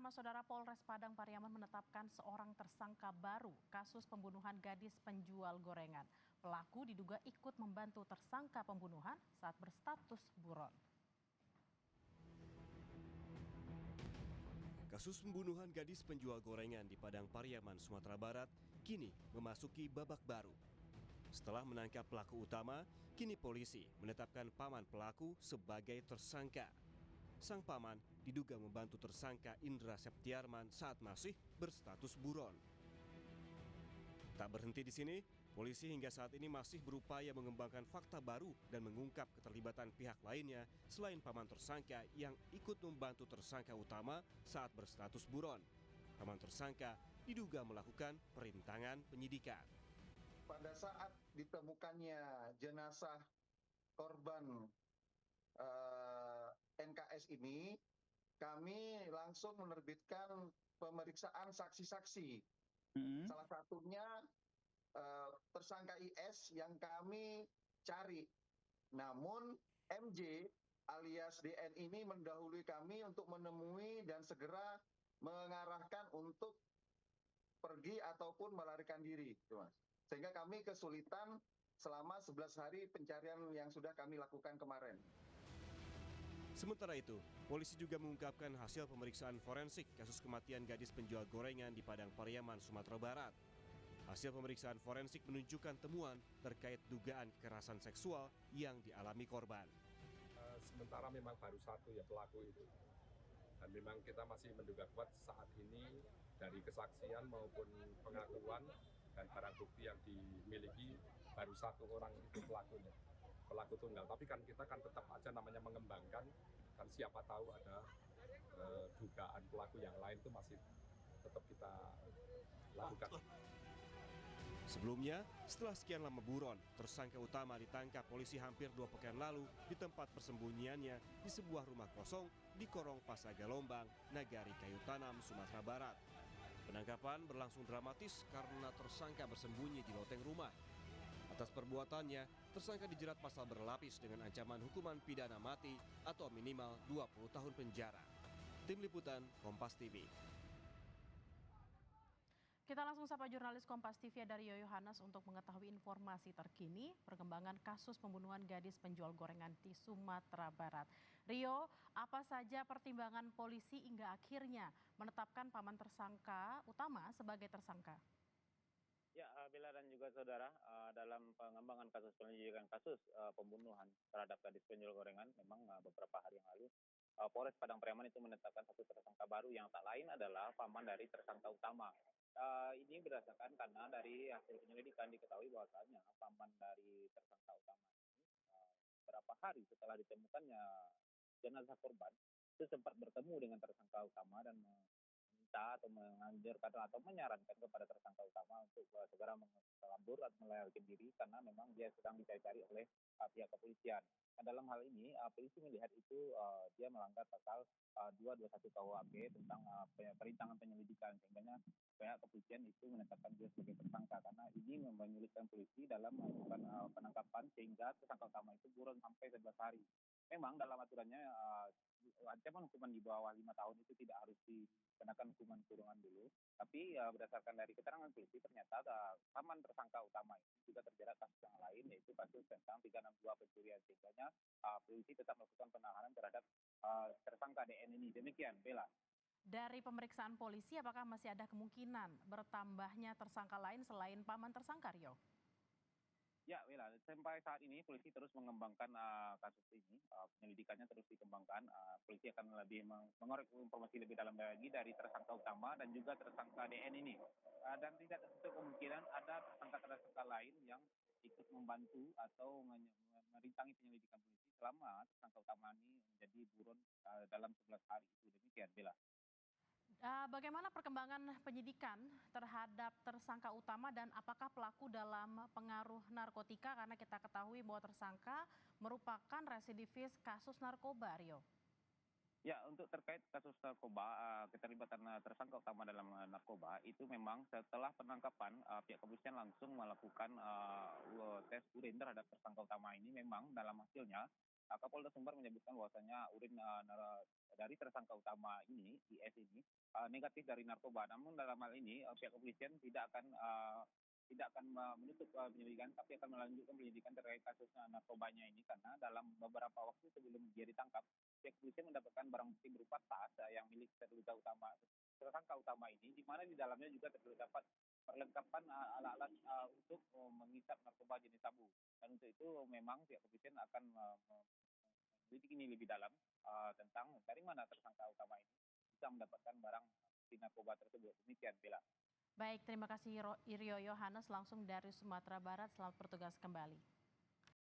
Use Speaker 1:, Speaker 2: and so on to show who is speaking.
Speaker 1: utama Saudara Polres Padang Pariaman menetapkan seorang tersangka baru kasus pembunuhan gadis penjual gorengan. Pelaku diduga ikut membantu tersangka pembunuhan saat berstatus buron.
Speaker 2: Kasus pembunuhan gadis penjual gorengan di Padang Pariaman, Sumatera Barat kini memasuki babak baru. Setelah menangkap pelaku utama, kini polisi menetapkan paman pelaku sebagai tersangka. Sang paman diduga membantu tersangka Indra Septiarman saat masih berstatus buron. Tak berhenti di sini, polisi hingga saat ini masih berupaya mengembangkan fakta baru dan mengungkap keterlibatan pihak lainnya selain paman tersangka yang ikut membantu tersangka utama saat berstatus buron. Paman tersangka diduga melakukan perintangan penyidikan.
Speaker 3: Pada saat ditemukannya jenazah korban NKS ini, kami langsung menerbitkan pemeriksaan saksi-saksi. Salah satunya tersangka IS yang kami cari. Namun MJ alias DN ini mendahului kami untuk menemui dan segera mengarahkan untuk pergi ataupun melarikan diri, Mas. Sehingga kami kesulitan selama 11 hari pencarian yang sudah kami lakukan kemarin.
Speaker 2: Sementara itu, polisi juga mengungkapkan hasil pemeriksaan forensik kasus kematian gadis penjual gorengan di Padang Pariaman, Sumatera Barat. Hasil pemeriksaan forensik menunjukkan temuan terkait dugaan kekerasan seksual yang dialami korban.
Speaker 4: Sementara memang baru satu ya pelaku itu. Dan memang kita masih menduga kuat saat ini dari kesaksian maupun pengakuan dan barang bukti yang dimiliki baru satu orang itu pelakunya. Pelaku tunggal, tapi kan kita kan tetap aja namanya mengembangkan, kan siapa tahu ada dugaan pelaku yang lain itu masih tetap kita lakukan.
Speaker 2: Sebelumnya, setelah sekian lama buron, tersangka utama ditangkap polisi hampir 2 pekan lalu di tempat persembunyiannya di sebuah rumah kosong di Korong Pasagalombang, Nagari Kayu Tanam, Sumatera Barat. Penangkapan berlangsung dramatis karena tersangka bersembunyi di loteng rumah. Atas perbuatannya, tersangka dijerat pasal berlapis dengan ancaman hukuman pidana mati atau minimal 20 tahun penjara. Tim Liputan, Kompas TV.
Speaker 1: Kita langsung sapa jurnalis Kompas TV dari Yoyo Hanas untuk mengetahui informasi terkini perkembangan kasus pembunuhan gadis penjual gorengan di Sumatera Barat. Rio, apa saja pertimbangan polisi hingga akhirnya menetapkan paman tersangka utama sebagai tersangka?
Speaker 5: Ya, Bella dan juga saudara, dalam pengembangan kasus penyelidikan kasus pembunuhan terhadap gadis penjual gorengan, memang beberapa hari yang lalu Polres Padang Pariaman itu menetapkan satu tersangka baru yang tak lain adalah paman dari tersangka utama. Ini berdasarkan karena dari hasil penyelidikan diketahui bahwasanya paman dari tersangka utama ini beberapa hari setelah ditemukannya jenazah korban itu sempat bertemu dengan tersangka utama dan meminta atau menganjurkan atau menyarankan kepada tersangka utama untuk segera kabur atau melarikan diri karena memang dia sedang dicari-cari oleh pihak kepolisian. Nah, dalam hal ini polisi melihat itu dia melanggar pasal 221 KUHP tentang perintangan penyelidikan sehingga pihak kepolisian itu menetapkan dia sebagai tersangka karena ini menyulitkan polisi dalam melakukan penangkapan sehingga tersangka utama itu buron sampai 11 hari. Memang dalam aturannya ancaman hukuman di bawah 5 tahun itu tidak harus dikenakan hukuman kurungan dulu. Tapi berdasarkan dari keterangan polisi ternyata paman tersangka utama ini juga terjerat kasus yang lain yaitu kasus tentang 362 pencurian sehingga polisi tetap melakukan penahanan terhadap tersangka DN ini. Demikian, Bella.
Speaker 1: Dari pemeriksaan polisi, apakah masih ada kemungkinan bertambahnya tersangka lain selain paman tersangka, Rio?
Speaker 5: Ya, Bella, sampai saat ini polisi terus mengembangkan kasus ini, penyelidikannya terus dikembangkan. Polisi akan lebih mengorek informasi lebih dalam lagi dari tersangka utama dan juga tersangka DN ini. Dan tidak tertutup kemungkinan ada tersangka-tersangka lain yang ikut membantu atau merintangi penyelidikan polisi selama tersangka utama ini menjadi buron dalam 11 hari itu. Demikian, Bella.
Speaker 1: Bagaimana perkembangan penyidikan terhadap tersangka utama dan apakah pelaku dalam pengaruh narkotika karena kita ketahui bahwa tersangka merupakan residivis kasus narkoba, Rio?
Speaker 5: Ya, untuk terkait kasus narkoba, keterlibatan tersangka utama dalam narkoba itu memang setelah penangkapan pihak kepolisian langsung melakukan tes urin terhadap tersangka utama ini memang dalam hasilnya Kapolda Sumbar menyebutkan bahwasanya urin dari tersangka utama ini, IS ini, negatif dari narkoba. Namun dalam hal ini pihak kepolisian tidak akan menutup penyelidikan, tapi akan melanjutkan penyelidikan terkait kasus narkobanya ini karena dalam beberapa waktu sebelum dia ditangkap, pihak kepolisian mendapatkan barang bukti berupa tas yang milik tersangka utama ini, di mana di dalamnya juga terdapat perlengkapan alat-alat untuk menghisap narkoba jenis sabu. Dan untuk itu memang pihak kepolisian akan menyelidiki ini lebih dalam tentang dari mana tersangka utama ini bisa mendapatkan barang bukti narkoba tersebut. Demikian, Bella.
Speaker 1: Baik, terima kasih Rio Yohanes langsung dari Sumatera Barat. Selamat bertugas kembali.